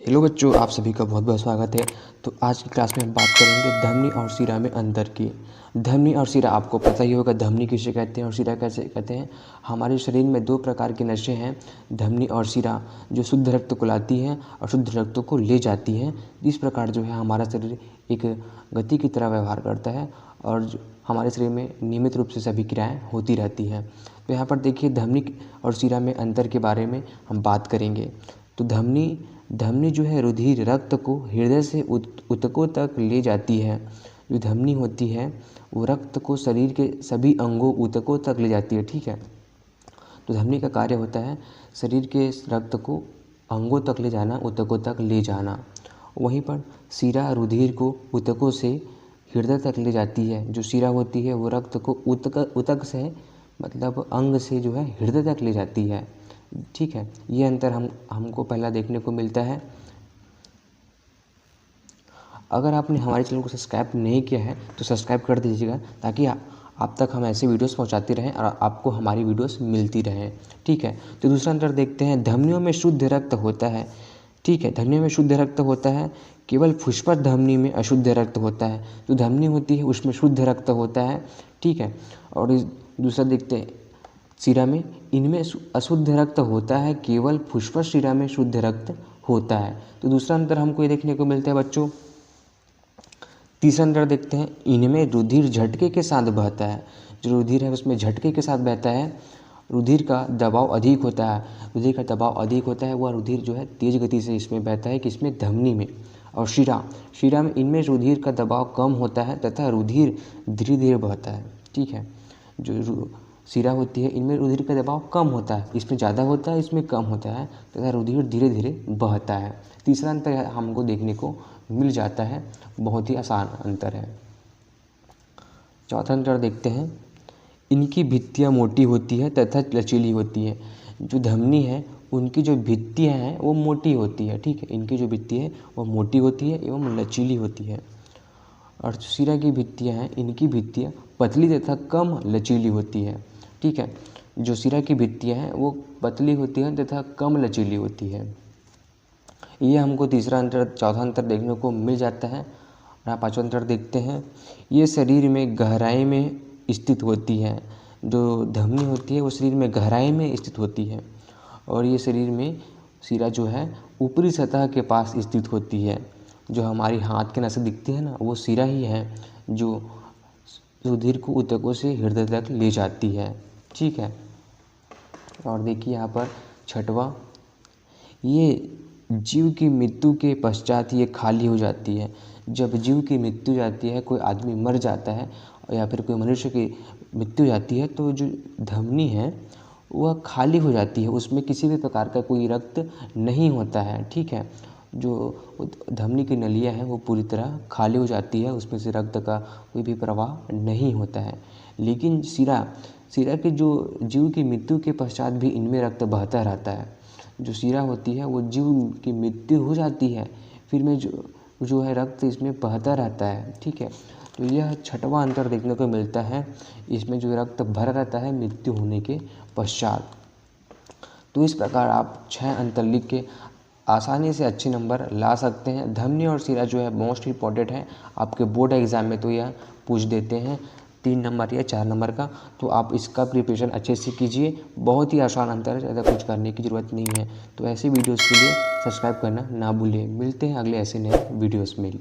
Hello बच्चों, आप सभी का बहुत बहुत स्वागत है। तो आज की क्लास में हम बात करेंगे धमनी और शिरा में अंतर की। धमनी और शिरा आपको पता ही होगा, धमनी किसे कहते हैं और शिरा कैसे कहते हैं। हमारे शरीर में दो प्रकार के नसें हैं, धमनी और शिरा, जो शुद्ध रक्त को लाती हैं और शुद्ध रक्त को ले जाती हैं। इस प्रकार जो है हमारा शरीर एक गति की तरह व्यवहार करता है और हमारे शरीर में नियमित रूप से सभी क्रियाएँ होती रहती हैं। तो यहाँ पर देखिए, धमनी और शिरा में अंतर के बारे में हम बात करेंगे। तो धमनी जो है रुधिर रक्त को हृदय से ऊतकों तक ले जाती है। जो धमनी होती है वो रक्त को शरीर के सभी अंगों ऊतकों तक ले जाती है। ठीक है, तो धमनी का कार्य होता है शरीर के रक्त को अंगों तक ले जाना, ऊतकों तक ले जाना। वहीं पर शिरा रुधिर को ऊतकों से हृदय तक ले जाती है। जो शिरा होती है वो रक्त को ऊतक से मतलब अंग से जो है हृदय तक ले जाती है। ठीक है, ये अंतर हमको पहला देखने को मिलता है। अगर आपने हमारे चैनल को सब्सक्राइब नहीं किया है तो सब्सक्राइब कर दीजिएगा, ताकि आप तक हम ऐसे वीडियोस पहुंचाते रहें और आपको हमारी वीडियोस मिलती रहें। ठीक है, तो दूसरा अंतर देखते हैं। धमनियों में शुद्ध रक्त होता है। ठीक है, धमनियों में शुद्ध रक्त होता है, केवल फुस्फुस धमनी में अशुद्ध रक्त होता है। जो धमनी होती है उसमें शुद्ध रक्त होता है। ठीक है, और दूसरा देखते हैं शिरा में, इनमें अशुद्ध रक्त होता है, केवल फुस्फुस शिरा में शुद्ध रक्त होता है। तो दूसरा अंतर हमको ये देखने को मिलता है बच्चों। तीसरा अंतर देखते हैं, इनमें रुधिर झटके के साथ बहता है। जो रुधिर है उसमें झटके के साथ बहता है। रुधिर का दबाव अधिक होता है। रुधिर का दबाव अधिक होता है, वह रुधिर जो है तेज गति से इसमें बहता है, किसमें, धमनी में। और शिरा में, इनमें रुधिर का दबाव कम होता है तथा रुधिर धीरे धीरे बहता है। ठीक है, जो शिरा होती है इनमें रुधिर का दबाव कम होता है, इसमें ज़्यादा होता है, इसमें कम होता है तथा रुधिर धीरे धीरे बहता है। तीसरा अंतर हमको देखने को मिल जाता है, बहुत ही आसान अंतर है। चौथा अंतर देखते हैं, इनकी भित्तियाँ मोटी होती है तथा लचीली होती है। जो धमनी है उनकी जो भित्तियाँ हैं वो मोटी होती है। ठीक है, इनकी जो भित्ति है वो मोटी होती है एवं लचीली होती है। और शिरा की भित्तियाँ हैं, इनकी भित्तियाँ पतली तथा कम लचीली होती है। ठीक है, जो शिरा की भित्तियाँ हैं वो पतली होती हैं तथा कम लचीली होती है। ये हमको तीसरा अंतर, चौथा अंतर देखने को मिल जाता है। और पांचवा अंतर देखते हैं, ये शरीर में गहराई में स्थित होती है। जो धमनी होती है वो शरीर में गहराई में स्थित होती है, और ये शरीर में शिरा जो है ऊपरी सतह के पास स्थित होती है। जो हमारी हाथ के नसें दिखती है ना, वो शिरा ही है जो रुधिर को ऊतकों से हृदय तक ले जाती है। ठीक है, और देखिए यहाँ पर छठवां, ये जीव की मृत्यु के पश्चात ये खाली हो जाती है। जब जीव की मृत्यु जाती है, कोई आदमी मर जाता है या फिर कोई मनुष्य की मृत्यु जाती है, तो जो धमनी है वह खाली हो जाती है, उसमें किसी भी प्रकार का कोई रक्त नहीं होता है। ठीक है, जो धमनी की नलियाँ हैं वो पूरी तरह खाली हो जाती है, उसमें से रक्त का कोई भी प्रवाह नहीं होता है। लेकिन शिरा की जो जीव की मृत्यु के पश्चात भी इनमें रक्त बहता रहता है। जो शिरा होती है वो जीव की मृत्यु हो जाती है, फिर में जो है रक्त इसमें बहता रहता है। ठीक है, तो यह छठवां अंतर देखने को मिलता है, इसमें जो रक्त भरा रहता है मृत्यु होने के पश्चात। तो इस प्रकार आप 6 अंतर लिख के आसानी से अच्छे नंबर ला सकते हैं। धमनी और शिरा जो है मोस्ट इम्पॉर्टेंट है, आपके बोर्ड एग्ज़ाम में तो यह पूछ देते हैं 3 नंबर या 4 नंबर का। तो आप इसका प्रिपरेशन अच्छे से कीजिए, बहुत ही आसान अंतर है, ज़्यादा कुछ करने की ज़रूरत नहीं है। तो ऐसे वीडियोज़ के लिए सब्सक्राइब करना ना भूलिए। मिलते हैं अगले ऐसे नए वीडियोज़ में।